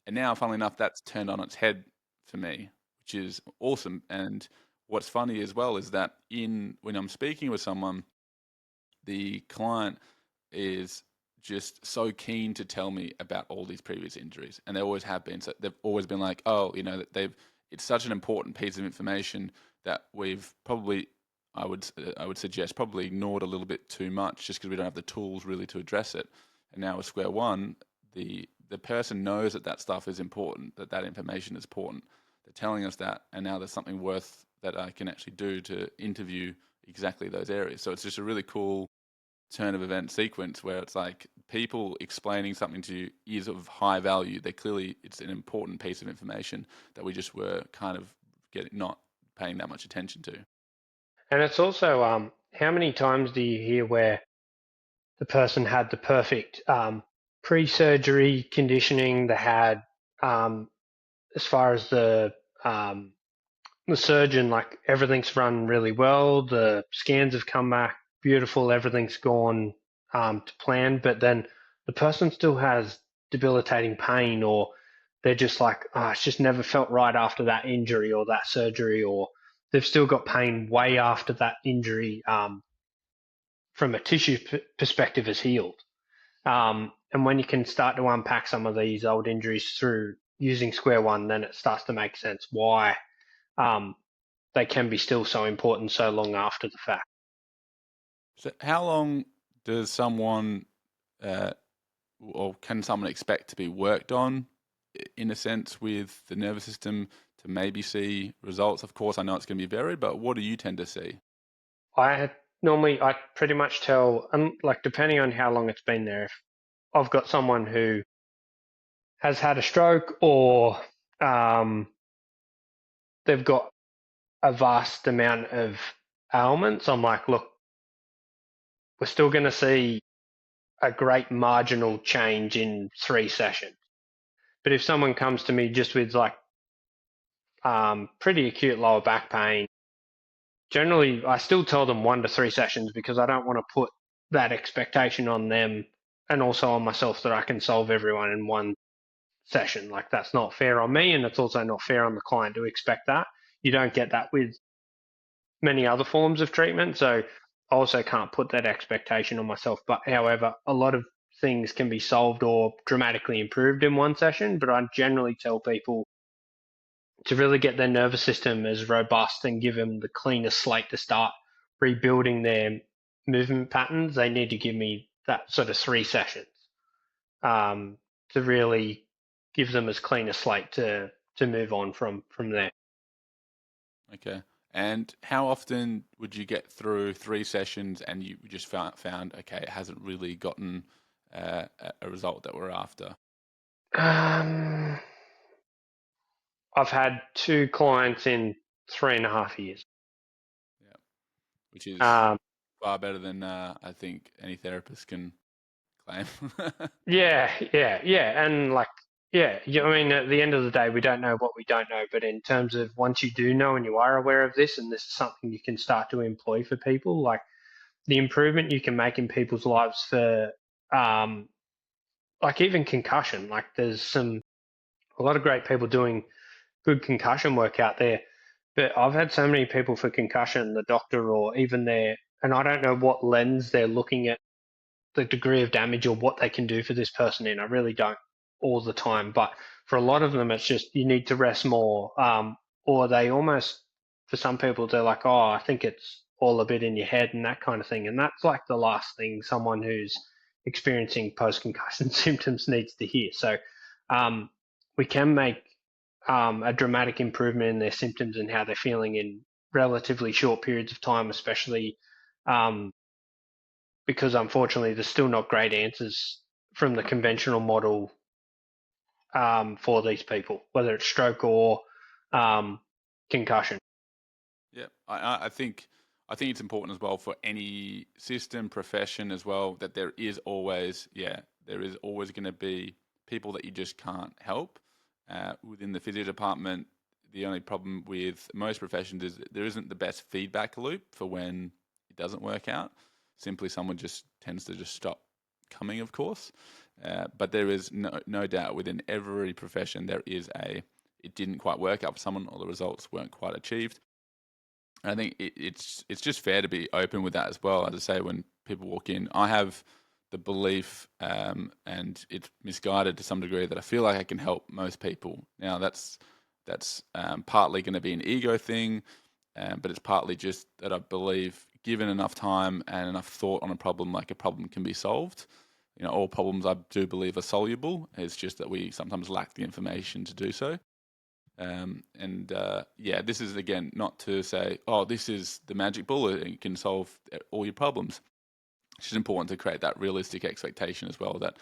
And now, funnily enough, that's turned on its head for me, which is awesome. And what's funny as well is that in when I'm speaking with someone, the client is just so keen to tell me about all these previous injuries, and they always have been. So they've always been like, "Oh, that they've it's such an important piece of information that we've probably, I would suggest, probably ignored a little bit too much, just because we don't have the tools really to address it." And now with Square 1, the person knows that stuff is important, that information is important. They're telling us that, and now there's something worth that I can actually do to interview exactly those areas. So it's just a really cool turn of event sequence where it's like people explaining something to you is of high value. It's an important piece of information that we just were kind of not paying that much attention to. And it's also how many times do you hear where the person had the perfect pre-surgery conditioning, they had um, as far as um, the surgeon, like everything's run really well. The scans have come back beautiful. Everything's gone to plan, but then the person still has debilitating pain, or they're just like, oh, it's just never felt right after that injury or that surgery, or they've still got pain way after that injury from a tissue perspective has healed. And when you can start to unpack some of these old injuries through using Square 1, then it starts to make sense why um, they can be still so important so long after the fact. So how long does someone or can someone expect to be worked on in a sense with the nervous system to maybe see results? Of course, I know it's going to be varied, but what do you tend to see? I pretty much tell, like depending on how long it's been there, if I've got someone who has had a stroke or um, they've got a vast amount of ailments, I'm like, look, we're still going to see a great marginal change in 3 sessions. But if someone comes to me just with like pretty acute lower back pain, generally I still tell them 1 to 3 sessions because I don't want to put that expectation on them and also on myself that I can solve everyone in 1 session. Like that's not fair on me, and it's also not fair on the client to expect that. You don't get that with many other forms of treatment, so I also can't put that expectation on myself. But however, a lot of things can be solved or dramatically improved in 1 session, but I generally tell people to really get their nervous system as robust and give them the cleanest slate to start rebuilding their movement patterns, they need to give me that sort of 3 sessions um, to really give them as clean a slate to move on from there. Okay. And how often would you get through 3 sessions and you just found okay, it hasn't really gotten a result that we're after? Um, I've had 2 clients in 3.5 years. Yeah, which is Um, far better than I think any therapist can claim. yeah, and like, I mean, at the end of the day, we don't know what we don't know. But in terms of once you do know and you are aware of this, and this is something you can start to employ for people, like the improvement you can make in people's lives for, um, like even concussion. Like there's a lot of great people doing good concussion work out there. But I've had so many people for concussion, the doctor or even and I don't know what lens they're looking at the degree of damage or what they can do for this person in. I really don't all the time, but for a lot of them, it's just you need to rest more, or they almost, for some people, they're like, oh, I think it's all a bit in your head and that kind of thing, and that's like the last thing someone who's experiencing post concussion symptoms needs to hear. So, um, we can make a dramatic improvement in their symptoms and how they're feeling in relatively short periods of time, especially um, because unfortunately there's still not great answers from the conventional model for these people, whether it's stroke or um, concussion. Yeah, I think it's important as well for any system profession as well that there is always going to be people that you just can't help within the physio department. The only problem with most professions is that there isn't the best feedback loop for when it doesn't work out. Simply, someone just tends to just stop coming, of course. But there is no doubt within every profession there is it didn't quite work out for someone or the results weren't quite achieved. And I think it's just fair to be open with that as well. As I say, when people walk in, I have the belief, and it's misguided to some degree, that I feel like I can help most people. Now that's partly going to be an ego thing, but it's partly just that I believe, given enough time and enough thought on a problem, like a problem can be solved. All problems I do believe are soluble. It's just that we sometimes lack the information to do so. And this is again not to say, oh, this is the magic bullet and it can solve all your problems. It's just important to create that realistic expectation as well that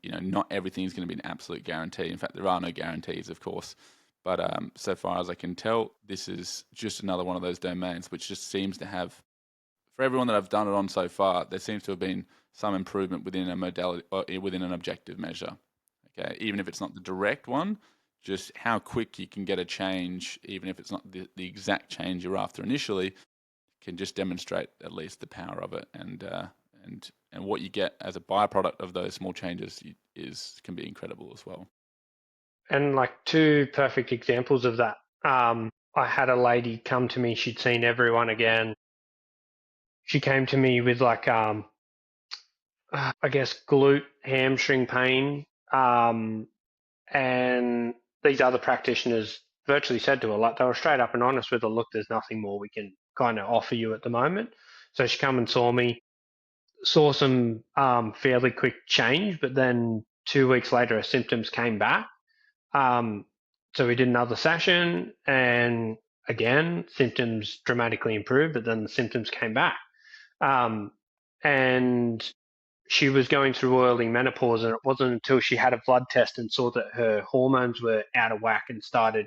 not everything is going to be an absolute guarantee. In fact, there are no guarantees, of course. But so far as I can tell, this is just another one of those domains which just seems to have, for everyone that I've done it on so far, there seems to have been some improvement within a modality or within an objective measure. Okay, even if it's not the direct one, just how quick you can get a change, even if it's not the exact change you're after initially, can just demonstrate at least the power of it, and what you get as a byproduct of those small changes can be incredible as well. And like two perfect examples of that. I had a lady come to me, she'd seen everyone again. She came to me with like, I guess, glute hamstring pain. And these other practitioners virtually said to her, like, they were straight up and honest with her, look, there's nothing more we can kind of offer you at the moment. So she come and saw me. saw some fairly quick change, but then 2 weeks later, her symptoms came back. Um, so we did another session, and again, symptoms dramatically improved, but then the symptoms came back. Um, and she was going through early menopause, and it wasn't until she had a blood test and saw that her hormones were out of whack and started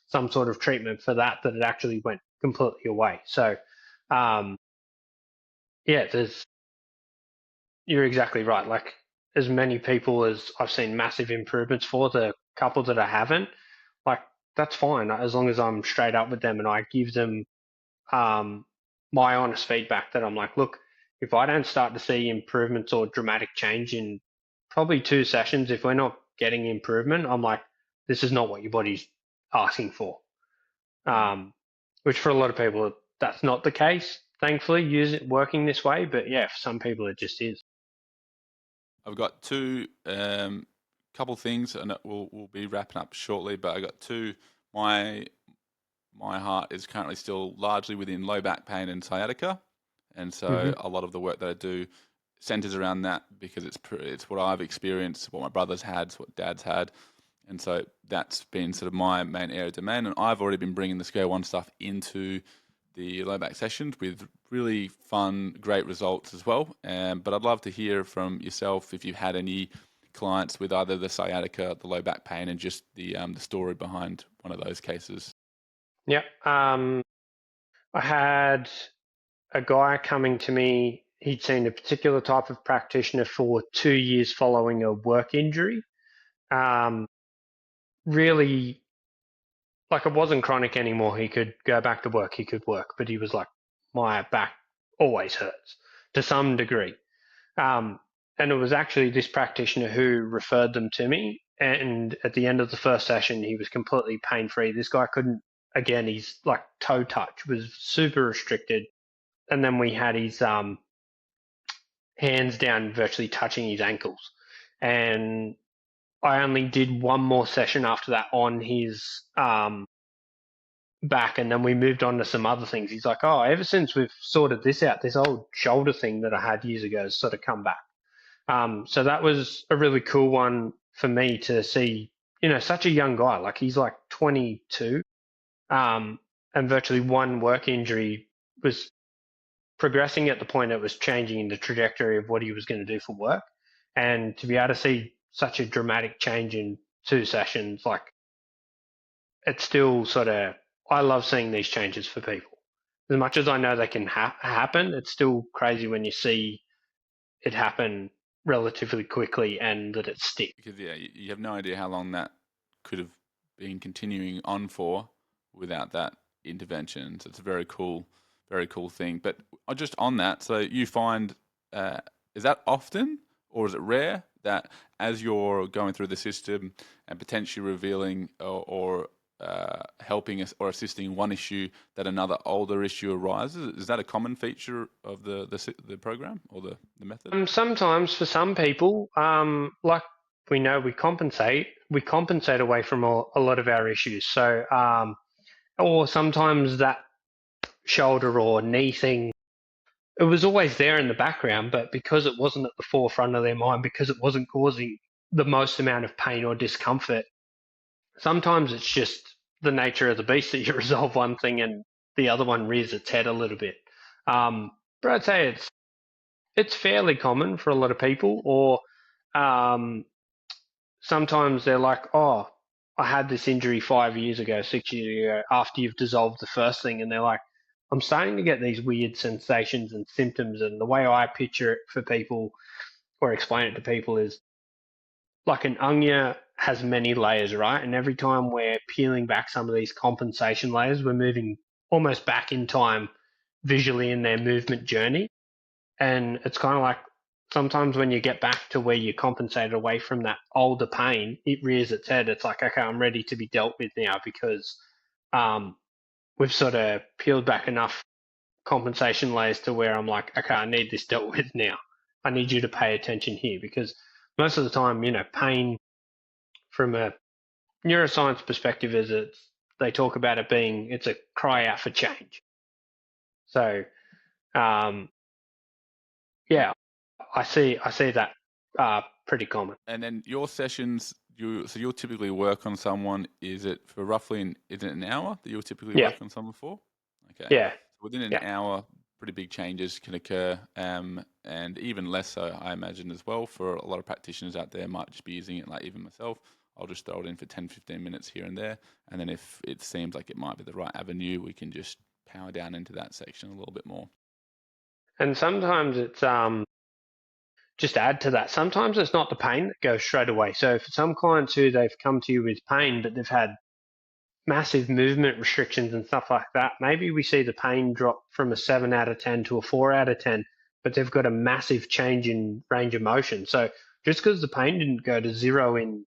some sort of treatment for that that it actually went completely away. So, um, yeah, you're exactly right. Like, as many people as I've seen massive improvements for, the couple that I haven't, like, that's fine as long as I'm straight up with them and I give them um, my honest feedback that I'm like, look, if I don't start to see improvements or dramatic change in probably 2 sessions, if we're not getting improvement, I'm like, this is not what your body's asking for. Mm. Um, which for a lot of people, that's not the case. Thankfully, use it working this way, but yeah, for some people, it just is. I've got two couple things, and we'll be wrapping up shortly. But I got two. My my heart is currently still largely within low back pain and sciatica, and so Hmm. a lot of the work that I do centers around that because it's what I've experienced, what my brother's had, it's what Dad's had, and so that's been sort of my main area of domain. And I've already been bringing the Square1 stuff into the low back sessions with really fun, great results as well. But I'd love to hear from yourself if you've had any clients with either the sciatica, the low back pain, and just the story behind one of those cases. Yeah. I had a guy coming to me. He'd seen a particular type of practitioner for 2 years following a work injury. Um, really, like, it wasn't chronic anymore. He could go back to work. He could work, but he was like, my back always hurts to some degree. Um, and it was actually this practitioner who referred them to me. And at the end of the first session, he was completely pain free. This guy couldn't, again, his like toe touch was super restricted. And then we had his hands down, virtually touching his ankles. And I only did one more session after that on his back, and then we moved on to some other things. He's like, "Oh, ever since we've sorted this out, this old shoulder thing that I had years ago has sort of come back." So that was a really cool one for me to see. Such a young guy, like he's like 22, and virtually one work injury was progressing at the point it was changing the trajectory of what he was going to do for work. And to be able to see such a dramatic change in 2 sessions, like, it's still sort of, I love seeing these changes for people. As much as I know they can happen, it's still crazy when you see it happen relatively quickly and that it sticks. Because yeah, you have no idea how long that could have been continuing on for without that intervention. So it's a very cool thing. But just on that, so you find is that often or is it rare that as you're going through the system and potentially revealing or helping us or assisting one issue that another older issue arises? Is that a common feature of the program or the method? Sometimes for some people, like, we know we compensate away from a lot of our issues. So, or sometimes that shoulder or knee thing, it was always there in the background, but because it wasn't at the forefront of their mind, because it wasn't causing the most amount of pain or discomfort, sometimes it's just the nature of the beast that you resolve one thing and the other one rears its head a little bit. But I'd say it's fairly common for a lot of people, or um, sometimes they're like, oh, I had this injury 5 years ago, 6 years ago, after you've dissolved the first thing, and they're like, I'm starting to get these weird sensations and symptoms. And the way I picture it for people or explain it to people is like an onion has many layers, right? And every time we're peeling back some of these compensation layers, we're moving almost back in time visually in their movement journey. And it's kind of like sometimes when you get back to where you compensated away from that older pain, it rears its head. It's like, okay, I'm ready to be dealt with now because um, we've sort of peeled back enough compensation layers to where I'm like, okay, I need this dealt with now. I need you to pay attention here because most of the time, pain from a neuroscience perspective is they talk about it being, it's a cry out for change. So, um, yeah, I see that pretty common. And then your sessions, you'll typically work on someone. Is it for roughly is it an hour that you'll typically Yeah, work on someone for? Okay, yeah, within an yeah. hour, pretty big changes can occur, and even less so, I imagine as well. For a lot of practitioners out there, might just be using it like even myself. I'll just throw it in for 10, 15 minutes here and there, and then if it seems like it might be the right avenue, we can just power down into that section a little bit more. And sometimes it's just add to that. Sometimes it's not the pain that goes straight away. So for some clients who they've come to you with pain, but they've had massive movement restrictions and stuff like that, maybe we see the pain drop from a 7 out of 10 to a 4 out of 10, but they've got a massive change in range of motion. So just because the pain didn't go to zero in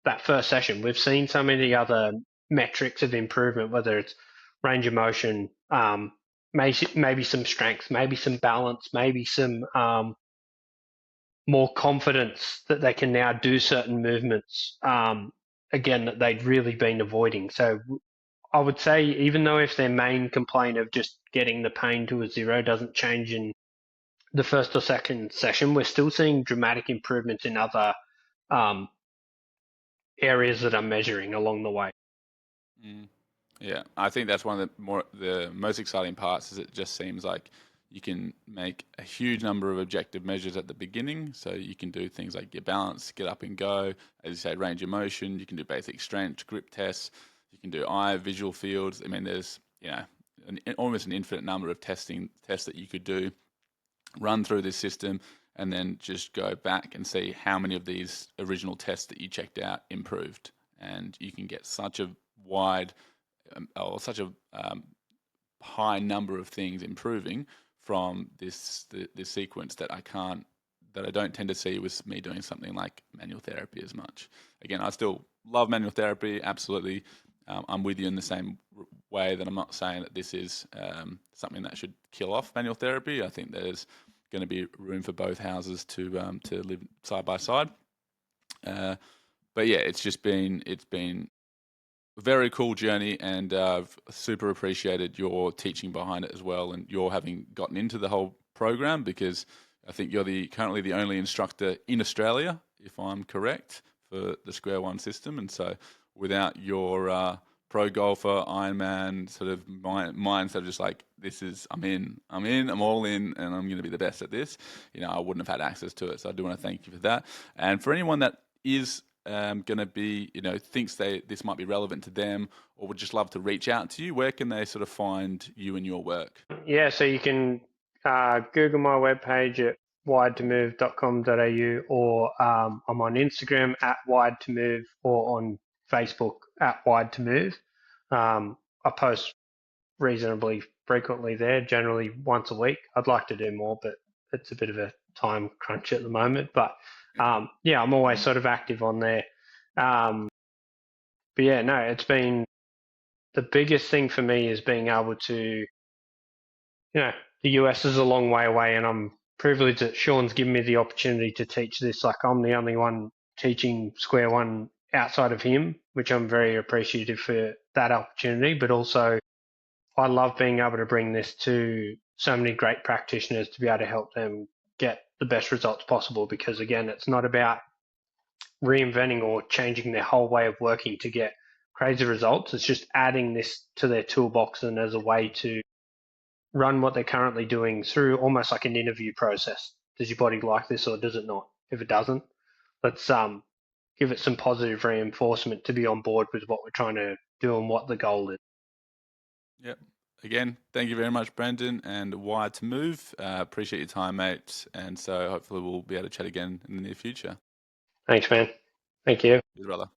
that first session, we've seen so many other metrics of improvement, whether it's range of motion, maybe some strength, maybe some balance, maybe some more confidence that they can now do certain movements again that they'd really been avoiding. So I would say, even though if their main complaint of just getting the pain to a zero doesn't change in the first or second session, we're still seeing dramatic improvements in other um, areas that I'm measuring along the way. Mm. Yeah, I think that's one of the most exciting parts. Is it just seems like you can make a huge number of objective measures at the beginning. So you can do things like your balance, get up and go, as you say, range of motion. You can do basic strength, grip tests. You can do eye visual fields. I mean, there's almost an infinite number of tests that you could do, run through this system, and then just go back and see how many of these original tests that you checked out improved. And you can get such a wide or such a high number of things improving from this sequence that I don't tend to see with me doing something like manual therapy as much. Again, I still love manual therapy, absolutely. I'm with you in the same way that I'm not saying that this is something that should kill off manual therapy. I think there's going to be room for both houses to live side by side. But yeah, it's been a very cool journey, and I've super appreciated your teaching behind it as well, and your having gotten into the whole program, because I think you're currently the only instructor in Australia, if I'm correct, for the Square1 system. And so without your pro golfer, Ironman sort of mindset of just like, I'm all in, and I'm going to be the best at this, I wouldn't have had access to it. So I do want to thank you for that. And for anyone that is going to be, thinks this might be relevant to them, or would just love to reach out to you, where can they sort of find you and your work? Yeah, so you can Google my webpage at wiredtomove.com.au, or I'm on Instagram at wiredtomove, or on Facebook at wiredtomove. I post reasonably frequently there, generally once a week. I'd like to do more, but it's a bit of a time crunch at the moment. But yeah, I'm always sort of active on there. Um, but yeah, no, it's been the biggest thing for me is being able to, the US is a long way away, and I'm privileged that Sean's given me the opportunity to teach this. Like, I'm the only one teaching Square1 outside of him, which I'm very appreciative for that opportunity. But also, I love being able to bring this to so many great practitioners to be able to help them get the best results possible. Because again, it's not about reinventing or changing their whole way of working to get crazy results. It's just adding this to their toolbox and as a way to run what they're currently doing through almost like an interview process. Does your body like this or does it not? If it doesn't, let's give it some positive reinforcement to be on board with what we're trying to do and what the goal is. Yep. Again, thank you very much, Brendan, and Wiredtomove. Appreciate your time, mate. And so hopefully we'll be able to chat again in the near future. Thanks, man. Thank you. Cheers, brother.